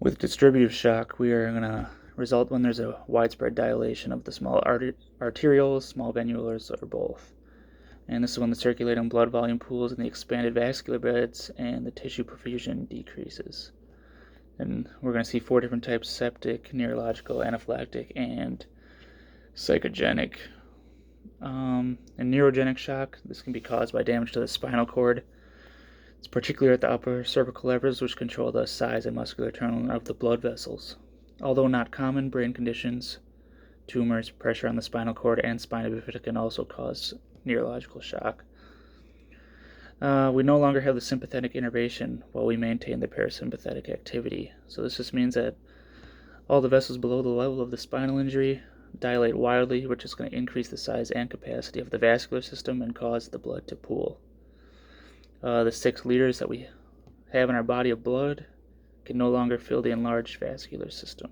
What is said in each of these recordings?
With distributive shock, we are going to result when there's a widespread dilation of the small arterioles, small venulars, or both. And this is when the circulating blood volume pools in the expanded vascular beds and the tissue perfusion decreases. And we're going to see 4 different types: septic, neurological, anaphylactic, and psychogenic. In neurogenic shock, this can be caused by damage to the spinal cord. It's particularly at the upper cervical levers, which control the size and muscular turnover of the blood vessels. Although not common, brain conditions, tumors, pressure on the spinal cord, and spina bifida can also cause neurological shock. We no longer have the sympathetic innervation while we maintain the parasympathetic activity. So this just means that all the vessels below the level of the spinal injury dilate wildly, which is going to increase the size and capacity of the vascular system and cause the blood to pool. The 6 liters that we have in our body of blood can no longer fill the enlarged vascular system.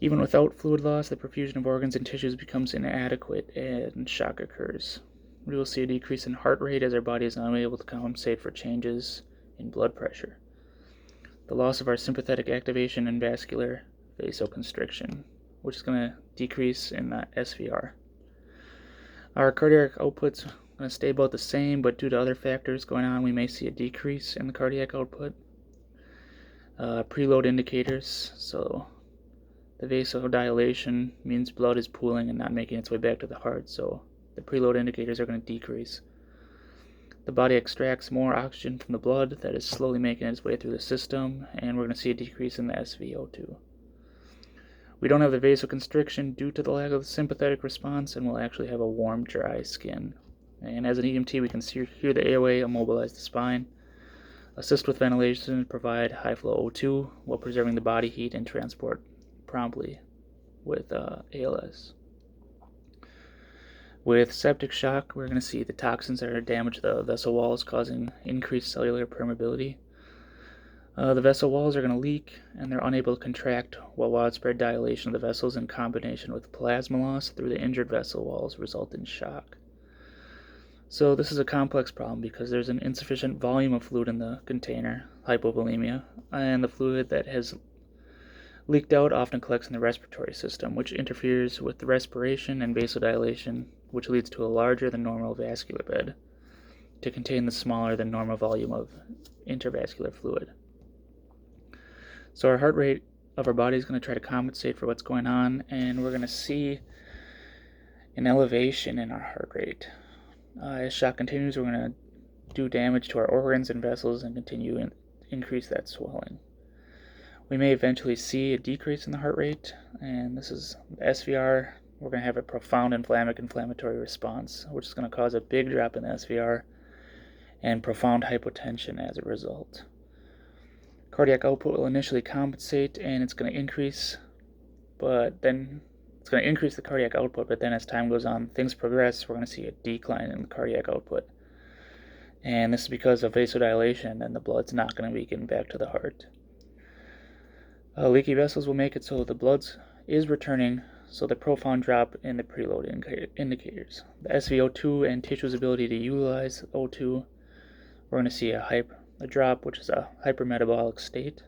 Even without fluid loss, the perfusion of organs and tissues becomes inadequate and shock occurs. We will see a decrease in heart rate as our body is unable to compensate for changes in blood pressure. The loss of our sympathetic activation and vascular vasoconstriction, which is going to decrease in SVR. Our cardiac output's going to stay about the same, but due to other factors going on, we may see a decrease in the cardiac output. Preload indicators, so the vasodilation means blood is pooling and not making its way back to the heart, so the preload indicators are going to decrease. The body extracts more oxygen from the blood that is slowly making its way through the system, and we're going to see a decrease in the SVO2. We don't have the vasoconstriction due to the lack of the sympathetic response, and we'll actually have a warm, dry skin. And as an EMT, we can secure the airway, immobilize the spine, assist with ventilation, provide high flow O2 while preserving the body heat, and transport promptly with ALS. With septic shock, we're going to see the toxins that are damage the vessel walls, causing increased cellular permeability. The vessel walls are going to leak, and they're unable to contract, while widespread dilation of the vessels in combination with plasma loss through the injured vessel walls result in shock. So this is a complex problem because there's an insufficient volume of fluid in the container, hypovolemia, and the fluid that has leaked out often collects in the respiratory system, which interferes with the respiration and vasodilation, which leads to a larger than normal vascular bed to contain the smaller than normal volume of intervascular fluid. So our heart rate of our body is going to try to compensate for what's going on, and we're going to see an elevation in our heart rate. As shock continues, we're going to do damage to our organs and vessels and continue and increase that swelling. We may eventually see a decrease in the heart rate, and this is the SVR. We're going to have a profound inflammatory response, which is going to cause a big drop in the SVR and profound hypotension as a result. Cardiac output will initially compensate, and it's going to increase, but then it's going to increase the cardiac output, but then as time goes on, things progress, we're going to see a decline in the cardiac output. And this is because of vasodilation, and the blood's not going to be getting back to the heart. Leaky vessels will make it so the blood is returning, so the profound drop in the preload indicators. The SVO2 and tissue's ability to utilize O2, we're going to see a drop, which is a hypermetabolic state.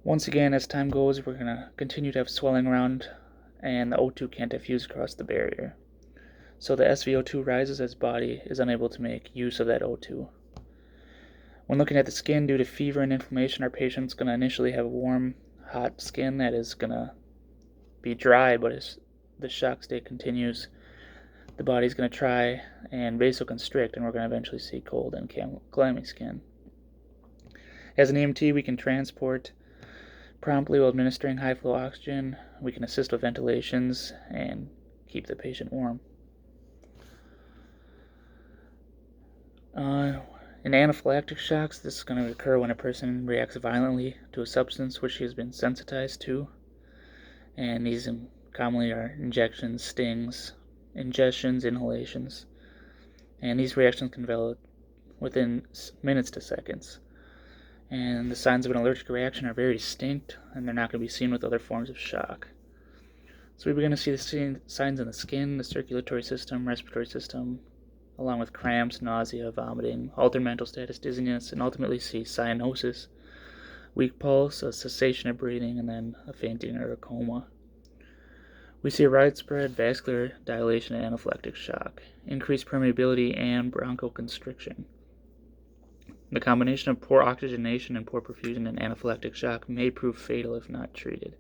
Once again, as time goes, we're going to continue to have swelling around, and the O2 can't diffuse across the barrier. So the SVO2 rises as the body is unable to make use of that O2. When looking at the skin, due to fever and inflammation, our patient's going to initially have warm, hot skin that is going to be dry, but as the shock state continues, the body's going to try and vasoconstrict, and we're going to eventually see cold and clammy skin. As an EMT, we can transport promptly while administering high-flow oxygen. We can assist with ventilations and keep the patient warm. In anaphylactic shocks, this is going to occur when a person reacts violently to a substance which he has been sensitized to, and these commonly are injections, stings, ingestions, inhalations, and these reactions can develop within minutes to seconds. And the signs of an allergic reaction are very distinct, and they're not going to be seen with other forms of shock. So we begin to see the signs in the skin, the circulatory system, respiratory system, along with cramps, nausea, vomiting, altered mental status, dizziness, and ultimately see cyanosis, weak pulse, a cessation of breathing, and then a fainting or a coma. We see a widespread vascular dilation and anaphylactic shock, increased permeability, and bronchoconstriction. The combination of poor oxygenation and poor perfusion and anaphylactic shock may prove fatal if not treated.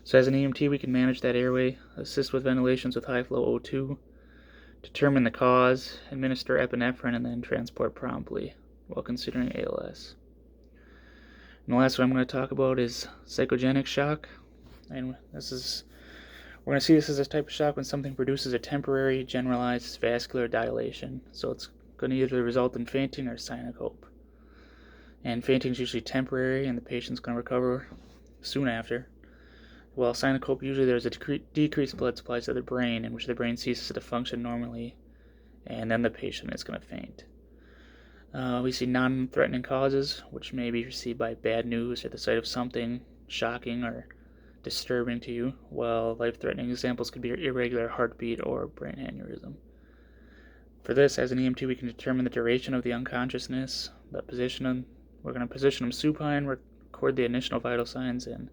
So as an EMT, we can manage that airway, assist with ventilations with high flow O2, determine the cause, administer epinephrine, and then transport promptly while considering ALS. And the last one I'm going to talk about is psychogenic shock. And we're going to see this as a type of shock when something produces a temporary generalized vascular dilation. So it's going to either result in fainting or syncope. And fainting is usually temporary and the patient's going to recover soon after. While syncope, usually there's a decreased blood supply to the brain, in which the brain ceases to function normally, and then the patient is going to faint. We see non-threatening causes, which may be received by bad news or the sight of something shocking or disturbing to you, while life-threatening examples could be irregular heartbeat or brain aneurysm. For this, as an EMT, we can determine the duration of the unconsciousness, the position. We're going to position them supine, record the initial vital signs, and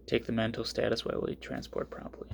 take the mental status while we transport promptly.